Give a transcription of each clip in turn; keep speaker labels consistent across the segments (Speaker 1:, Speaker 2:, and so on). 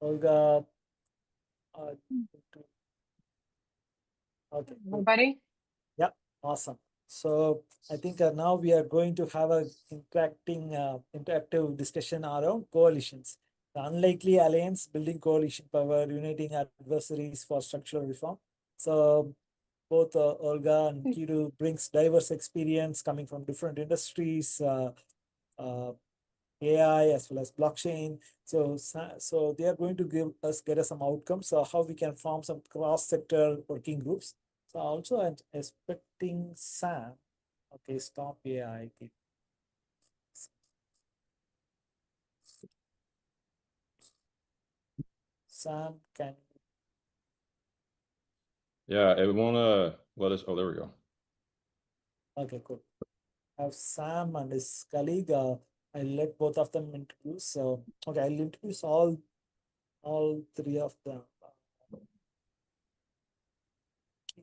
Speaker 1: Olga. Uh, okay.
Speaker 2: Everybody?
Speaker 1: Yeah, awesome. So I think now we are going to have a interactive discussion around coalitions. The unlikely alliance, building coalition power, uniting adversaries for structural reform. So both Olga and Keeru brings diverse experience coming from different industries, uh, AI as well as blockchain. So they are going to get us some outcomes. So how we can form some cross-sector working groups. So also I'm expecting Sam. Okay, stop AI. Okay. Sam can.
Speaker 3: Yeah, it won't let us. Oh, there we go.
Speaker 1: Okay, cool. Have Sam and his colleague. I'll let both of them introduce. Okay, I'll introduce all three of them.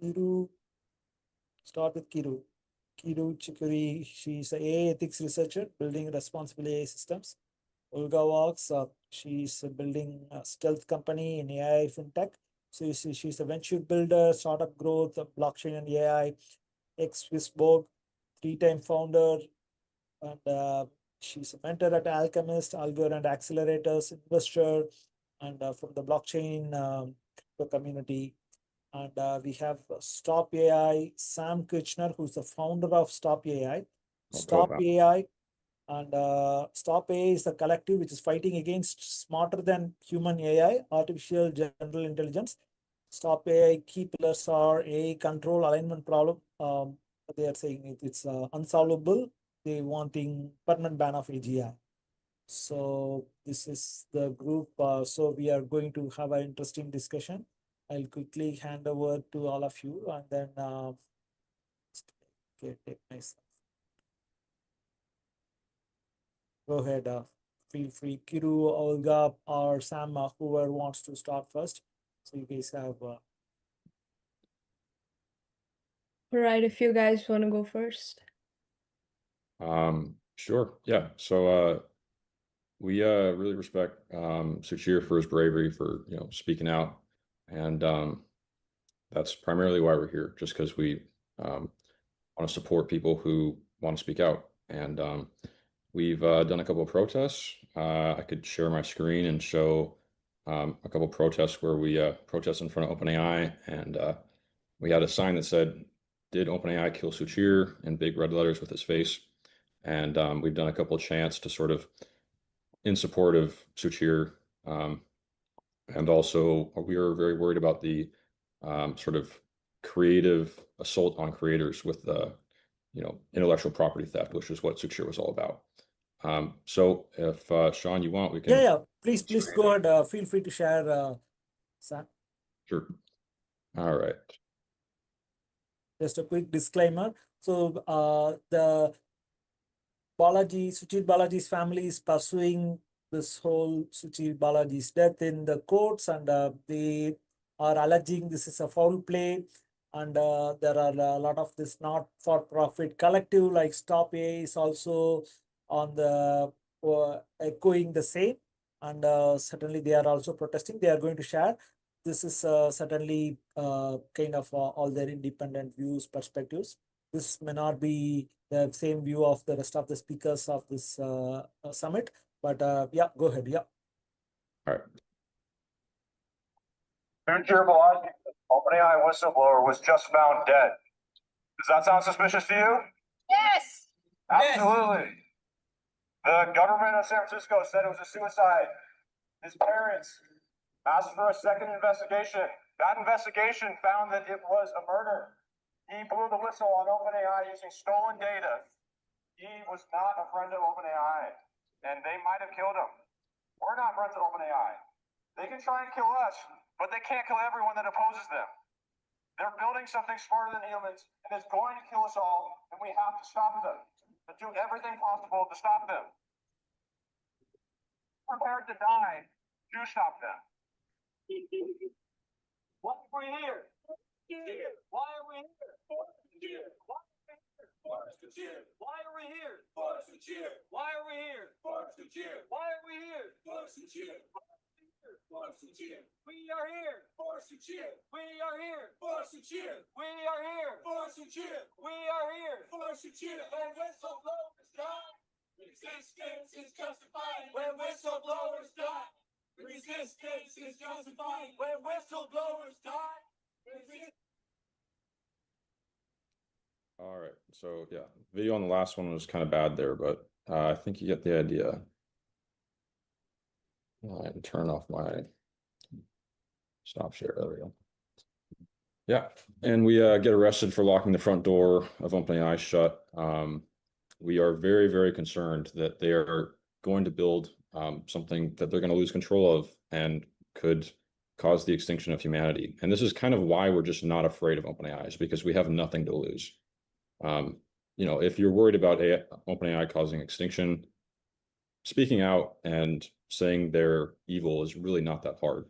Speaker 1: Kiru, start with Kiru. Keeru Chikuri, she's an AI ethics researcher building responsible AI systems. Olga Walks, she's building a stealth company in AI fintech. So you see, she's a venture builder, startup growth, blockchain and AI, ex-Swissborg, three-time founder, and she's a mentor at Alchemist, Algor and Accelerators, investor, and from the blockchain community. And we have Stop AI, Sam Kirchner, who's the founder of Stop AI. Stop AI and Stop AI is a collective which is fighting against smarter than human AI, artificial general intelligence. Stop AI key pillars are AI control alignment problem. They are saying it's unsolvable. They wanting permanent ban of AGI. So this is the group. So we are going to have an interesting discussion. I'll quickly hand over to all of you and then take myself. Go ahead. Feel free. Kiru, Olga, or Sam, whoever wants to start first. So you guys have.
Speaker 4: All right, if you guys want to go first.
Speaker 3: Sure. Yeah. So we really respect Suchir for his bravery, for speaking out, and that's primarily why we're here, just because we want to support people who want to speak out. And we've done a couple of protests. I could share my screen and show a couple of protests where we protest in front of OpenAI, and we had a sign that said, "Did OpenAI kill Suchir?" in big red letters with his face. And we've done a couple of chants to sort of in support of Suchir. And also we are very worried about the sort of creative assault on creators with the intellectual property theft, which is what Suchir was all about. So if Sean, you want, we can.
Speaker 1: Yeah. Please go ahead. Feel free to share, Sam.
Speaker 3: Sure. All right.
Speaker 1: Just a quick disclaimer. So the Suchir Balaji's family is pursuing this whole Suchir Balaji's death in the courts, and they are alleging this is a foul play. And there are a lot of this not-for-profit collective like Stop AI is also on the echoing the same. And certainly they are also protesting. They are going to share. This is certainly kind of all their independent views, perspectives. This may not be the same view of the rest of the speakers of this summit, but yeah, go ahead. Yeah.
Speaker 3: All right.
Speaker 5: Keeru Balaji, OpenAI whistleblower, was just found dead. Does that sound suspicious to you?
Speaker 2: Yes!
Speaker 5: Absolutely. The government of San Francisco said it was a suicide. His parents asked for a second investigation. That investigation found that it was a murder. He blew the whistle on OpenAI using stolen data. He was not a friend of OpenAI, and they might have killed him. We're not friends of OpenAI. They can try and kill us, but they can't kill everyone that opposes them. They're building something smarter than humans, and it's going to kill us all, and we have to stop them. And do everything possible to stop them. Prepared to die to stop them. Why are we here? Why are we here? Why are we here? Why are we here? Why are we here? Why are we here? Why are we here? Why Sachir. We are here for Sachir. We are here for Sachir. We are here for Sachir. We are here for Sachir. When whistleblowers die, resistance is justified. When whistleblowers die, resistance is justified. When whistleblowers die, resistance.
Speaker 3: All right, so yeah, video on the last one was kind of bad there, but I think you get the idea. I had to turn off my stop share. There we go. Yeah, and we get arrested for locking the front door of OpenAI shut. We are very, very concerned that they are going to build something that they're going to lose control of and could cause the extinction of humanity. And this is kind of why we're just not afraid of OpenAI, is because we have nothing to lose. You know, if you're worried about OpenAI causing extinction, speaking out and saying they're evil is really not that hard.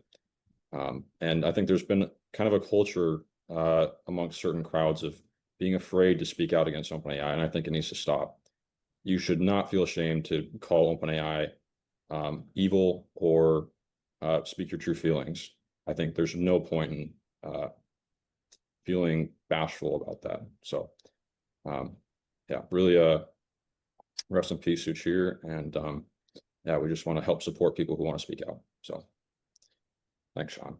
Speaker 3: And I think there's been kind of a culture amongst certain crowds of being afraid to speak out against OpenAI, and I think it needs to stop. You should not feel ashamed to call OpenAI evil or speak your true feelings. I think there's no point in feeling bashful about that. So, yeah, really, rest in peace, Suchir, and yeah, we just want to help support people who want to speak out. So, thanks, Sean.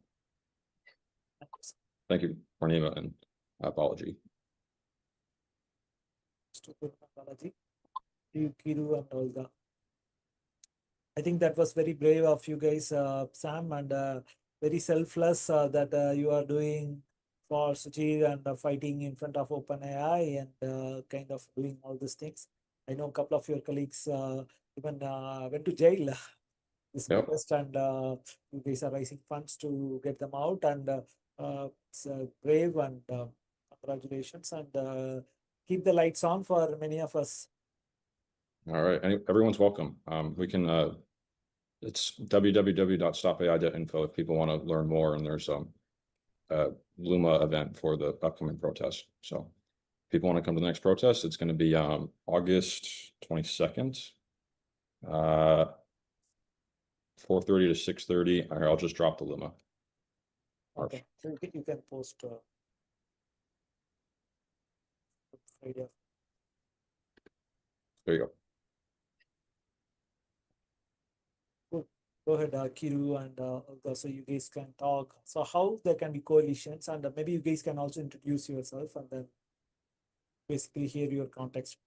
Speaker 3: Thank you, Parnima, and apology.
Speaker 1: Apology. You, Keeru and Olga. I think that was very brave of you guys, Sam, and very selfless that you are doing for Suchir and fighting in front of OpenAI and kind of doing all these things. I know a couple of your colleagues even went to jail this
Speaker 3: Yep.
Speaker 1: protest, and you guys are raising funds to get them out, and it's brave, and congratulations, and keep the lights on for many of us.
Speaker 3: All right, everyone's welcome. We can, it's www.stopai.info if people want to learn more, and there's a Luma event for the upcoming protest. So if people want to come to the next protest, it's going to be August 22nd, 4:30 to 6:30. I'll just drop the Luma.
Speaker 1: Okay, so you can post Friday.
Speaker 3: There you go.
Speaker 1: Go ahead, Keeru and Olga, so you guys can talk. So how there can be coalitions, and maybe you guys can also introduce yourself and then basically hear your context.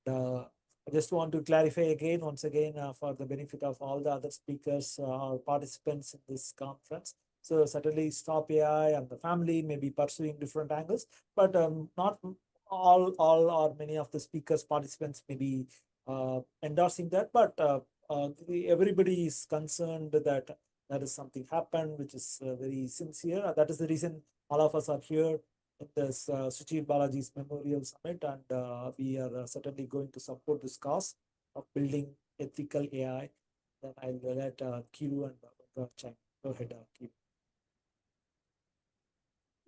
Speaker 1: And I just want to clarify again, once again, for the benefit of all the other speakers or participants in this conference. So certainly Stop AI and the family may be pursuing different angles, but not all or many of the speakers, participants may be endorsing that, but everybody is concerned that there is something happened, which is very sincere. That is the reason all of us are here in this Suchir Balaji's Memorial Summit, and we are certainly going to support this cause of building ethical AI. Then I'll let Keeru and chime. Go ahead, Keeru.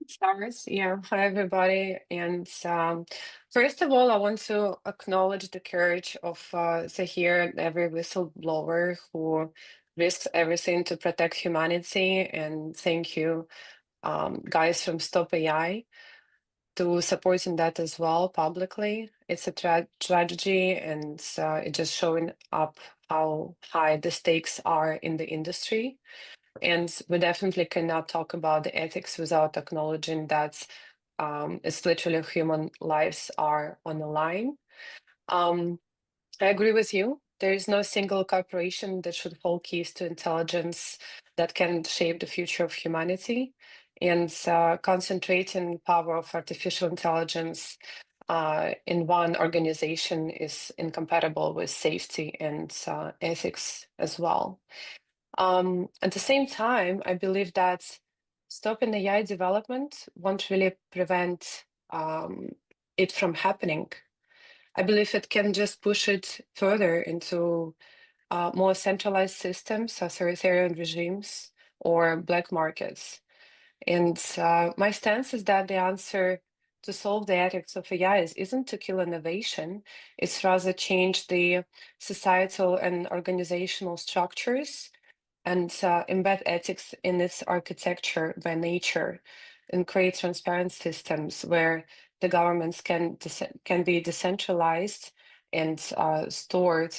Speaker 2: Stars. Yeah, hi everybody. And first of all, I want to acknowledge the courage of Zahir and every whistleblower who risks everything to protect humanity. And thank you, guys from Stop AI, to supporting that as well publicly. It's a tragedy, and it's just showing up how high the stakes are in the industry. And we definitely cannot talk about the ethics without acknowledging that it's literally human lives are on the line. I agree with you. There is no single corporation that should hold keys to intelligence that can shape the future of humanity. And concentrating power of artificial intelligence in one organization is incompatible with safety and ethics as well. At the same time, I believe that stopping AI development won't really prevent it from happening. I believe it can just push it further into more centralized systems, authoritarian regimes, or black markets. And my stance is that the answer to solve the ethics of AI isn't to kill innovation, it's rather change the societal and organizational structures and embed ethics in its architecture by nature, and create transparent systems where the governments can be decentralized and stored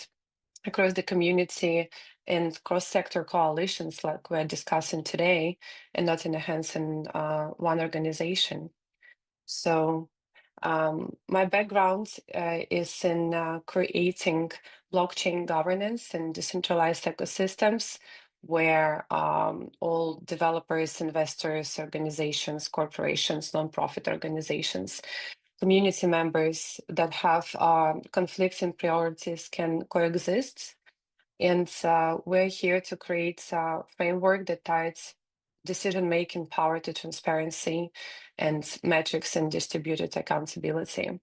Speaker 2: across the community and cross-sector coalitions like we're discussing today, and not in the hands in one organization. So my background is in creating blockchain governance and decentralized ecosystems where all developers, investors, organizations, corporations, nonprofit organizations, community members that have conflicting priorities can coexist. And we're here to create a framework that ties decision-making power to transparency and metrics and distributed accountability.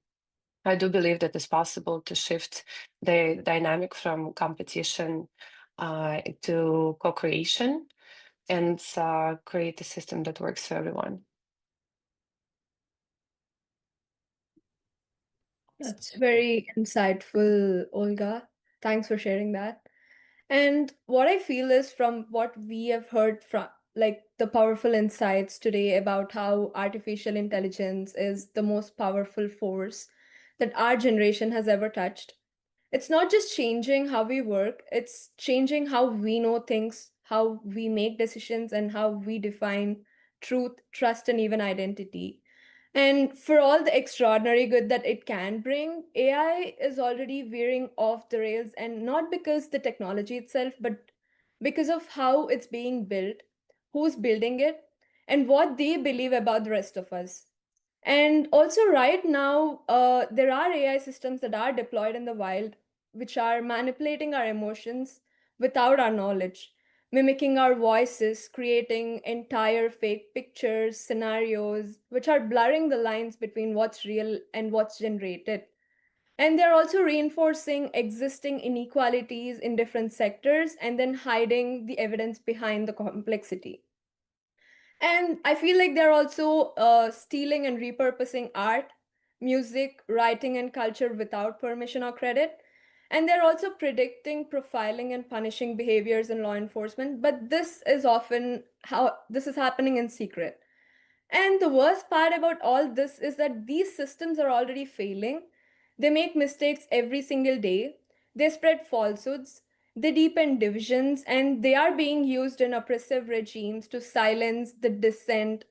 Speaker 2: I do believe that it's possible to shift the dynamic from competition to co-creation and create a system that works for everyone.
Speaker 4: That's very insightful, Olga. Thanks for sharing that. And what I feel is from what we have heard from like the powerful insights today about how artificial intelligence is the most powerful force that our generation has ever touched. It's not just changing how we work, it's changing how we know things, how we make decisions, and how we define truth, trust, and even identity. And for all the extraordinary good that it can bring, AI is already veering off the rails, and not because the technology itself, but because of how it's being built, who's building it, and what they believe about the rest of us. And also, right now, there are AI systems that are deployed in the wild, which are manipulating our emotions without our knowledge, mimicking our voices, creating entire fake pictures, scenarios, which are blurring the lines between what's real and what's generated. And they're also reinforcing existing inequalities in different sectors and then hiding the evidence behind the complexity. And I feel like they're also stealing and repurposing art, music, writing, and culture without permission or credit. And they're also predicting, profiling, and punishing behaviors in law enforcement. But this is often how this is happening in secret. And the worst part about all this is that these systems are already failing. They make mistakes every single day. They spread falsehoods. They deepen divisions, and they are being used in oppressive regimes to silence the dissent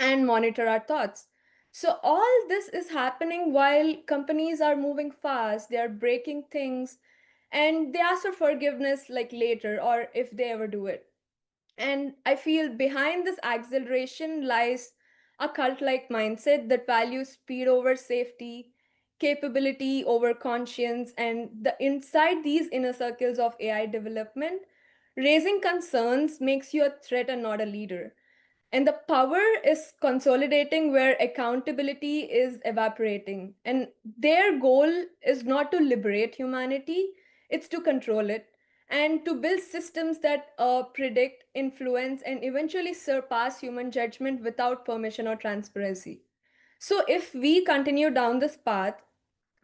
Speaker 4: and monitor our thoughts. So, all this is happening while companies are moving fast, they are breaking things, and they ask for forgiveness like later or if they ever do it. And I feel behind this acceleration lies a cult like mindset that values speed over safety, capability over conscience, and inside these inner circles of AI development, raising concerns makes you a threat and not a leader. And the power is consolidating where accountability is evaporating. And their goal is not to liberate humanity, it's to control it and to build systems that predict, influence, and eventually surpass human judgment without permission or transparency. So, if we continue down this path,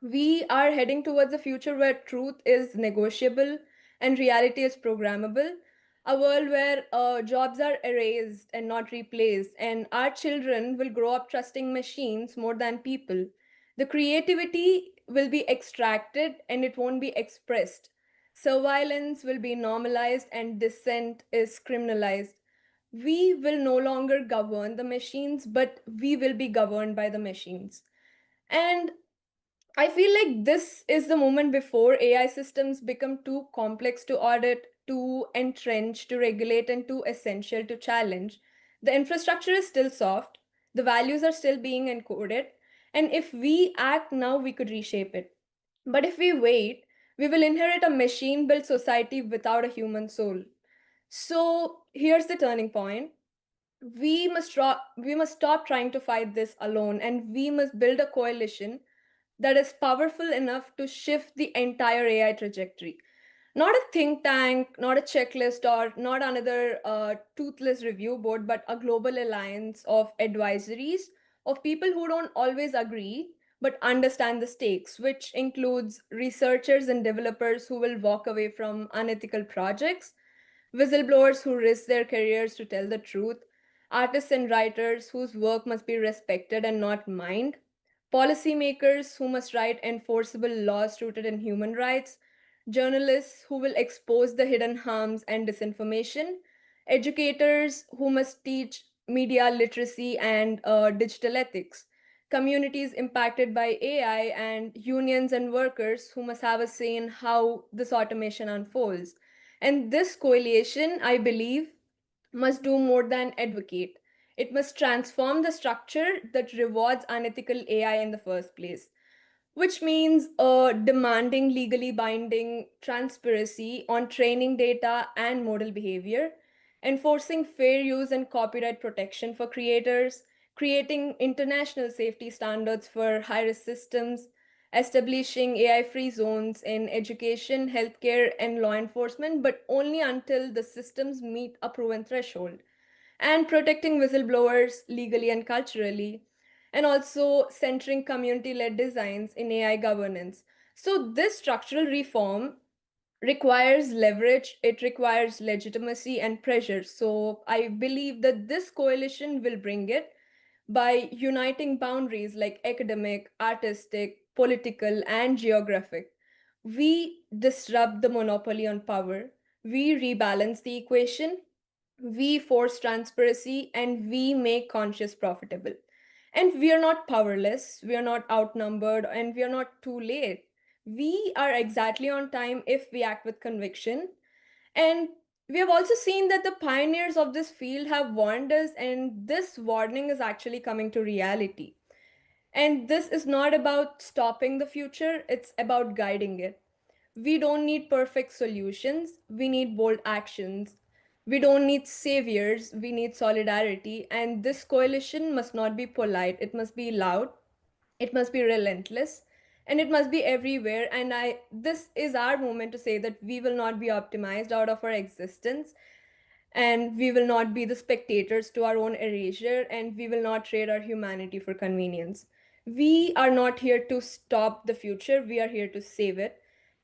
Speaker 4: we are heading towards a future where truth is negotiable and reality is programmable. A world where jobs are erased and not replaced, and our children will grow up trusting machines more than people. The creativity will be extracted and it won't be expressed. Surveillance will be normalized and dissent is criminalized. We will no longer govern the machines, but we will be governed by the machines. And I feel like this is the moment before AI systems become too complex to audit, too entrenched to regulate, and too essential to challenge. The infrastructure is still soft, the values are still being encoded, and if we act now, we could reshape it. But if we wait, we will inherit a machine built society without a human soul. So here's the turning point. We must stop trying to fight this alone, and we must build a coalition that is powerful enough to shift the entire AI trajectory. Not a think tank, not a checklist, or not another toothless review board, but a global alliance of advisories of people who don't always agree but understand the stakes, which includes researchers and developers who will walk away from unethical projects, whistleblowers who risk their careers to tell the truth, artists and writers whose work must be respected and not mined, policymakers who must write enforceable laws rooted in human rights, journalists who will expose the hidden harms and disinformation, educators who must teach media literacy and digital ethics, communities impacted by AI, and unions and workers who must have a say in how this automation unfolds. And this coalition, I believe, must do more than advocate. It must transform the structure that rewards unethical AI in the first place, which means demanding legally binding transparency on training data and model behavior, enforcing fair use and copyright protection for creators, creating international safety standards for high risk systems, establishing AI free zones in education, healthcare, and law enforcement, but only until the systems meet a proven threshold, and protecting whistleblowers legally and culturally, and also centering community led designs in AI governance. So, this structural reform requires leverage, it requires legitimacy and pressure. So, I believe that this coalition will bring it by uniting boundaries like academic, artistic, political, and geographic. We disrupt the monopoly on power, we rebalance the equation, we force transparency, and we make conscious profitable. And we are not powerless, we are not outnumbered, and we are not too late. We are exactly on time if we act with conviction. And we have also seen that the pioneers of this field have warned us, and this warning is actually coming to reality. And this is not about stopping the future, it's about guiding it. We don't need perfect solutions, we need bold actions. We don't need saviors, we need solidarity. And this coalition must not be polite, it must be loud, it must be relentless, and it must be everywhere. And this is our moment to say that we will not be optimized out of our existence, and we will not be the spectators to our own erasure, and we will not trade our humanity for convenience. We are not here to stop the future, we are here to save it.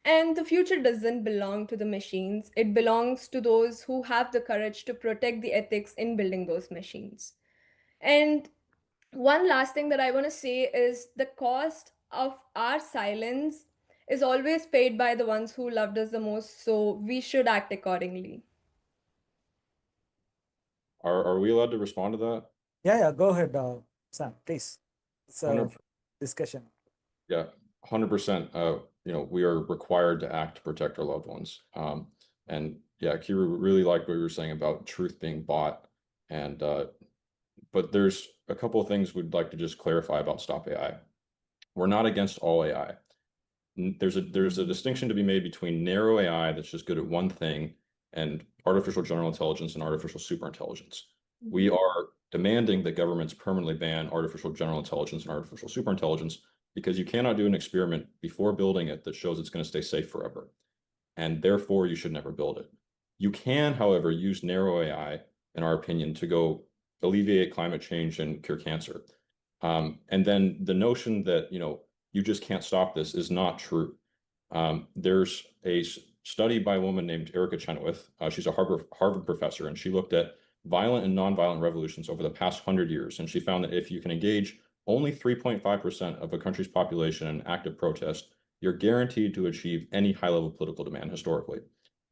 Speaker 4: And the future doesn't belong to the machines, it belongs to those who have the courage to protect the ethics in building those machines. And one last thing that I want to say is the cost of our silence is always paid by the ones who loved us the most, so we should act accordingly.
Speaker 3: Are we allowed to respond to that?
Speaker 1: Yeah, go ahead, Sam, please. It's a
Speaker 3: 100%.
Speaker 1: discussion.
Speaker 3: Yeah, 100%. We are required to act to protect our loved ones. And yeah, Keeru, really like what you were saying about truth being bought. And but there's a couple of things we'd like to just clarify about Stop AI. We're not against all AI. There's a distinction to be made between narrow AI that's just good at one thing and artificial general intelligence and artificial superintelligence. We are demanding that governments permanently ban artificial general intelligence and artificial superintelligence because you cannot do an experiment before building it that shows it's going to stay safe forever. And therefore, you should never build it. You can, however, use narrow AI, in our opinion, to go alleviate climate change and cure cancer. And then the notion that, you just can't stop this is not true. There's a study by a woman named Erica Chenoweth. She's a Harvard professor, and she looked at violent and nonviolent revolutions over the past 100 years. And she found that if you can engage only 3.5% of a country's population in active protest, you're guaranteed to achieve any high-level political demand historically.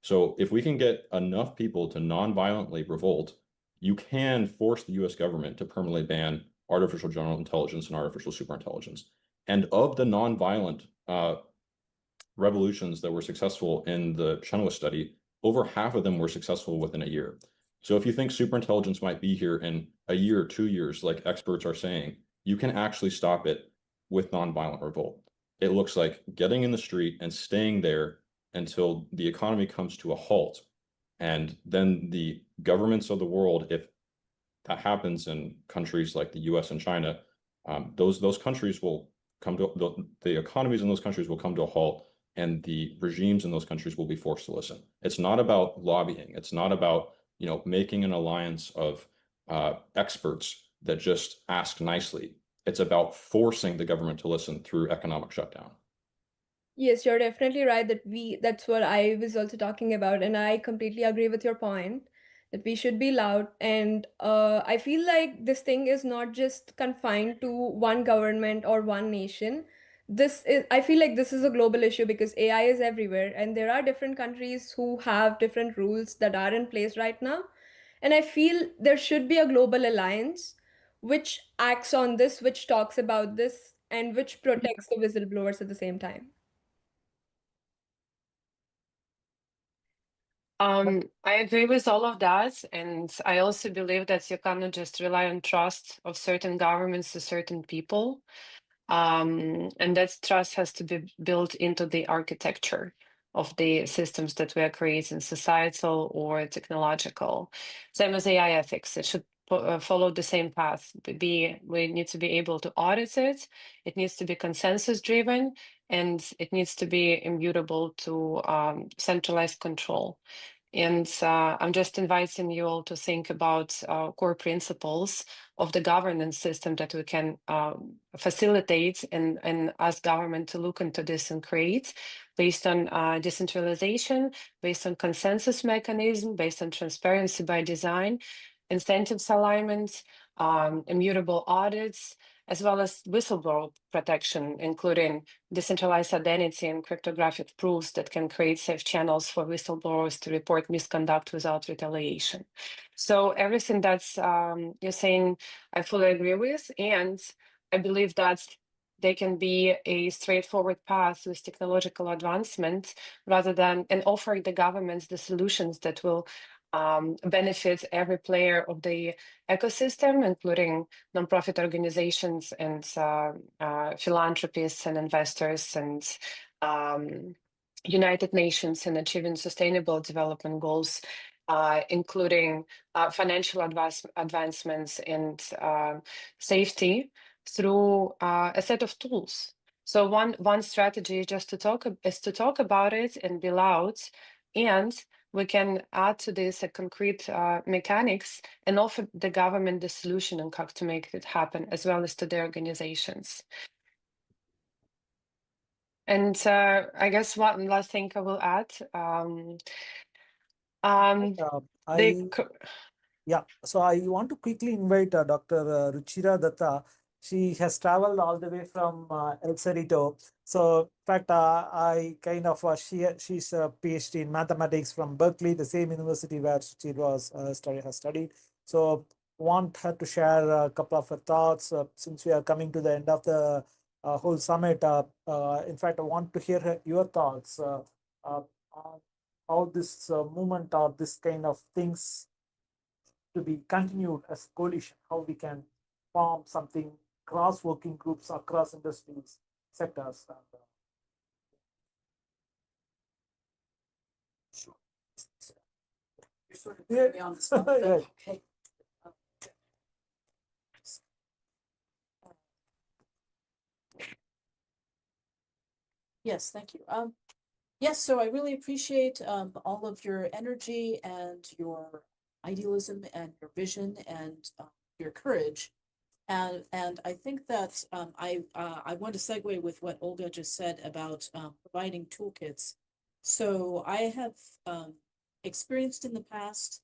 Speaker 3: So if we can get enough people to nonviolently revolt, you can force the US government to permanently ban artificial general intelligence and artificial superintelligence. And of the nonviolent revolutions that were successful in the Chenoweth study, over half of them were successful within a year. So if you think superintelligence might be here in a year or 2 years, like experts are saying, you can actually stop it with nonviolent revolt. It looks like getting in the street and staying there until the economy comes to a halt. And then the governments of the world, if that happens in countries like the US and China, those countries will come to, the economies in those countries will come to a halt, and the regimes in those countries will be forced to listen. It's not about lobbying. It's not about, making an alliance of experts that just ask nicely. It's about forcing the government to listen through economic shutdown.
Speaker 4: Yes, you're definitely right that that's what I was also talking about, and I completely agree with your point that we should be loud. And I feel like this thing is not just confined to one government or one nation. I feel like this is a global issue because AI is everywhere, and there are different countries who have different rules that are in place right now. And I feel there should be a global alliance which acts on this, which talks about this, and which protects the whistleblowers at the same time.
Speaker 2: I agree with all of that, and I also believe that you cannot just rely on trust of certain governments to certain people. And that trust has to be built into the architecture of the systems that we are creating, societal or technological. Same as AI ethics, it should follow the same path. We need to be able to audit it. It needs to be consensus driven, and it needs to be immutable to centralized control. And I'm just inviting you all to think about core principles of the governance system that we can facilitate and ask government to look into this and create based on decentralization, based on consensus mechanism, based on transparency by design, incentives alignment, immutable audits, as well as whistleblower protection, including decentralized identity and cryptographic proofs that can create safe channels for whistleblowers to report misconduct without retaliation. So everything that's you're saying, I fully agree with, and I believe that they can be a straightforward path with technological advancement rather than and offering the governments the solutions that will benefit every player of the ecosystem, including nonprofit organizations and philanthropists and investors and United Nations in achieving sustainable development goals, including financial advancements and safety through a set of tools. So one strategy just to talk is to talk about it and be loud, and we can add to this a concrete mechanics and offer the government the solution and how to make it happen, as well as to the organizations. And I guess one last thing I will add.
Speaker 1: I Yeah, so I want to quickly invite Dr. Ruchira Datta. She has traveled all the way from El Cerrito. So, in fact, I kind of she's a PhD in mathematics from Berkeley, the same university where Suchir has studied. So, want her to share a couple of her thoughts since we are coming to the end of the whole summit. In fact, I want to hear your thoughts on how this movement or this kind of things to be continued as coalition, how we can form something cross working groups across industries, sectors. Sure. You sort of put me on the spot, but okay.
Speaker 6: Yes, thank you. Yes, so I really appreciate all of your energy and your idealism and your vision and your courage. And I think that I want to segue with what Olga just said about providing toolkits. So I have experienced in the past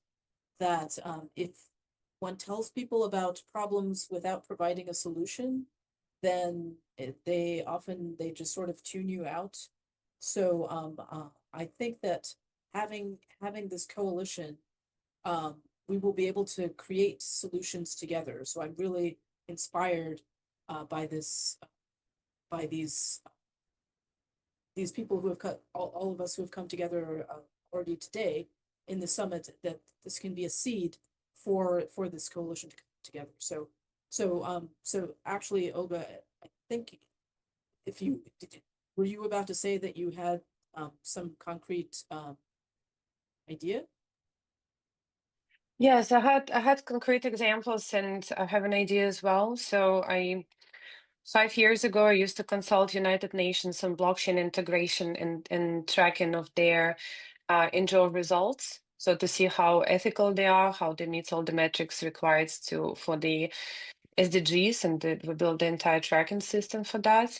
Speaker 6: that if one tells people about problems without providing a solution, then they just sort of tune you out. So I think that having this coalition, we will be able to create solutions together. So I'm really inspired by these people who have all of us who have come together already today in the summit, that this can be a seed for this coalition to come together. So actually, Olga, I think if you were you about to say that you had some concrete idea?
Speaker 2: Yes, I had concrete examples and I have an idea as well. So 5 years ago, I used to consult United Nations on blockchain integration and tracking of their NGO results. So to see how ethical they are, how they meet all the metrics required for the SDGs, and we build the entire tracking system for that.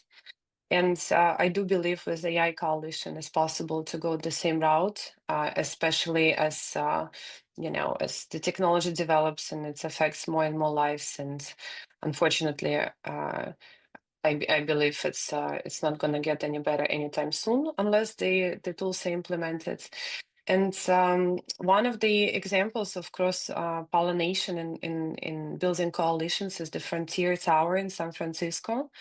Speaker 2: And I do believe with AI coalition it's possible to go the same route, especially as as the technology develops and it affects more and more lives. And unfortunately, I believe it's not going to get any better anytime soon unless the tools are implemented. And one of the examples of cross pollination in building coalitions is the Frontier Tower in San Francisco.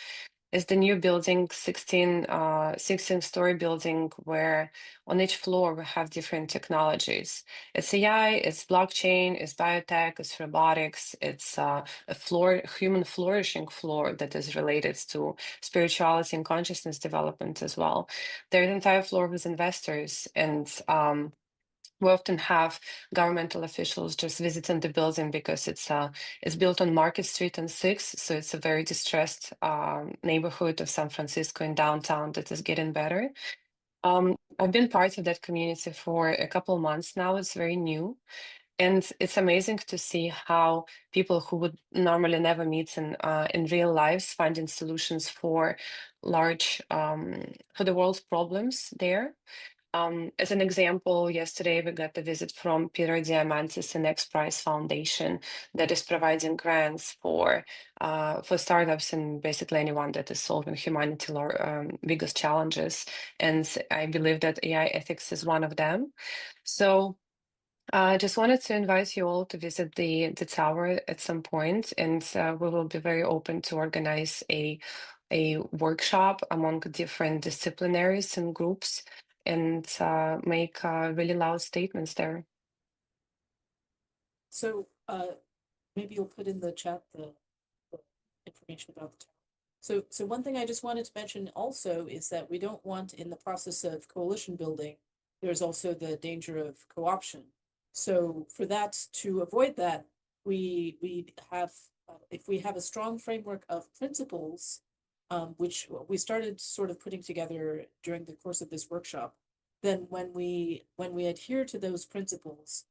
Speaker 2: It's the new building, 16-story building, where on each floor we have different technologies. It's AI, it's blockchain, it's biotech, it's robotics, it's a human flourishing floor that is related to spirituality and consciousness development as well. There's an entire floor with investors, and we often have governmental officials just visiting the building because it's built on Market Street and 6th, so it's a very distressed neighborhood of San Francisco in downtown that is getting better. I've been part of that community for a couple of months now. It's very new. And it's amazing to see how people who would normally never meet in real lives finding solutions for for the world's problems there. As an example, yesterday we got a visit from Peter Diamandis and X Prize Foundation that is providing grants for startups and basically anyone that is solving humanity biggest challenges. And I believe that AI ethics is one of them. So I just wanted to invite you all to visit the tower at some point, and we will be very open to organize a workshop among different disciplinaries and groups and make really loud statements there.
Speaker 6: So maybe you'll put in the chat the information about the town. So one thing I just wanted to mention also is that we don't want, in the process of coalition building, there's also the danger of co-option. So for that, to avoid that, we have, if we have a strong framework of principles, which we started sort of putting together during the course of this workshop, then when we adhere to those principles,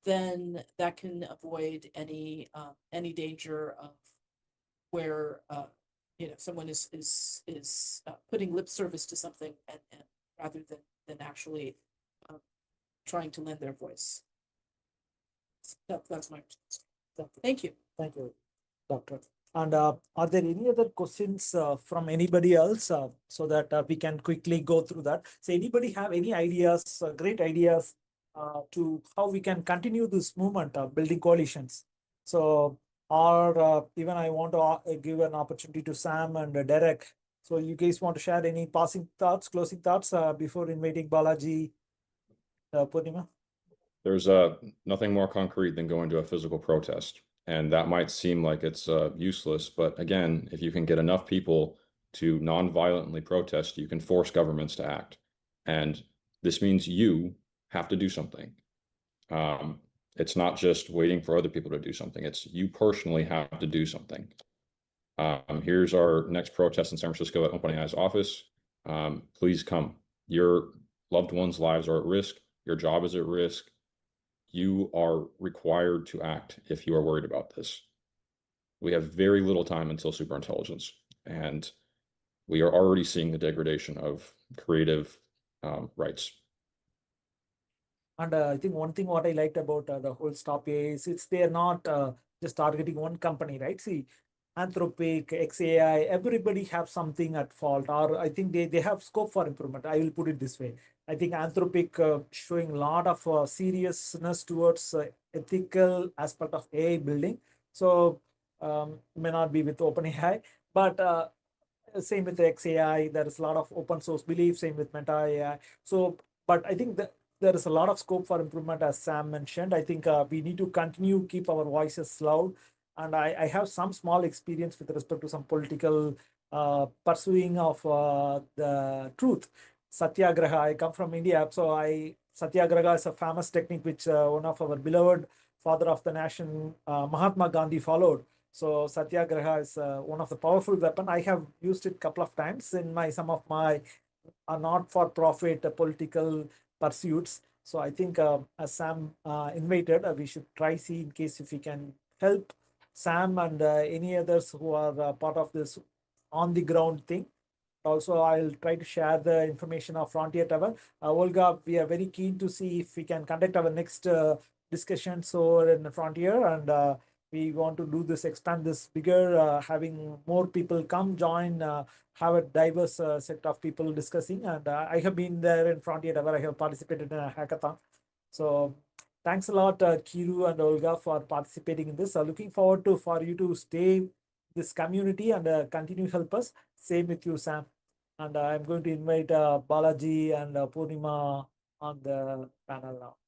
Speaker 6: then that can avoid any danger of where someone is putting lip service to something and rather than actually trying to lend their voice. That's my response. Thank you.
Speaker 1: Thank you, Doctor. And are there any other questions from anybody else so that we can quickly go through that? So anybody have any ideas, great ideas to how we can continue this movement of building coalitions? So, or even I want to give an opportunity to Sam and Derek. So you guys want to share any passing thoughts, closing thoughts before inviting Balaji, Purnima?
Speaker 3: There's nothing more concrete than going to a physical protest. And that might seem like it's useless, but again, if you can get enough people to non-violently protest, you can force governments to act. And this means you have to do something. It's not just waiting for other people to do something. It's you personally have to do something. Here's our next protest in San Francisco at OpenAI's office. Please come. Your loved ones' lives are at risk. Your job is at risk. You are required to act if you are worried about this. We have very little time until superintelligence, and we are already seeing the degradation of creative rights.
Speaker 1: And I think one thing what I liked about the whole Stop AI is they're not just targeting one company, right? See, Anthropic, XAI, everybody have something at fault, or I think they have scope for improvement. I will put it this way. I think Anthropic showing a lot of seriousness towards ethical aspect of AI building. So may not be with OpenAI, but same with the XAI. There is a lot of open source belief. Same with Meta AI. So, but I think that there is a lot of scope for improvement, as Sam mentioned. I think we need to continue keep our voices loud. And I have some small experience with respect to some political pursuing of the truth. Satyagraha. I come from India, so Satyagraha is a famous technique which one of our beloved father of the nation, Mahatma Gandhi, followed. So Satyagraha is one of the powerful weapon. I have used it a couple of times in some of my not-for-profit political pursuits. So I think as Sam invited, we should try see in case if we can help Sam and any others who are part of this on the ground thing. Also, I'll try to share the information of Frontier Tower. Olga, we are very keen to see if we can conduct our next discussion so in Frontier, and we want to do this, expand this bigger, having more people come join, have a diverse set of people discussing. And I have been there in Frontier Tower. I have participated in a hackathon. So thanks a lot, Keeru and Olga, for participating in this. Looking forward to for you to stay this community and continue help us. Same with you, Sam. And I'm going to invite Balaji and Purnima on the panel now.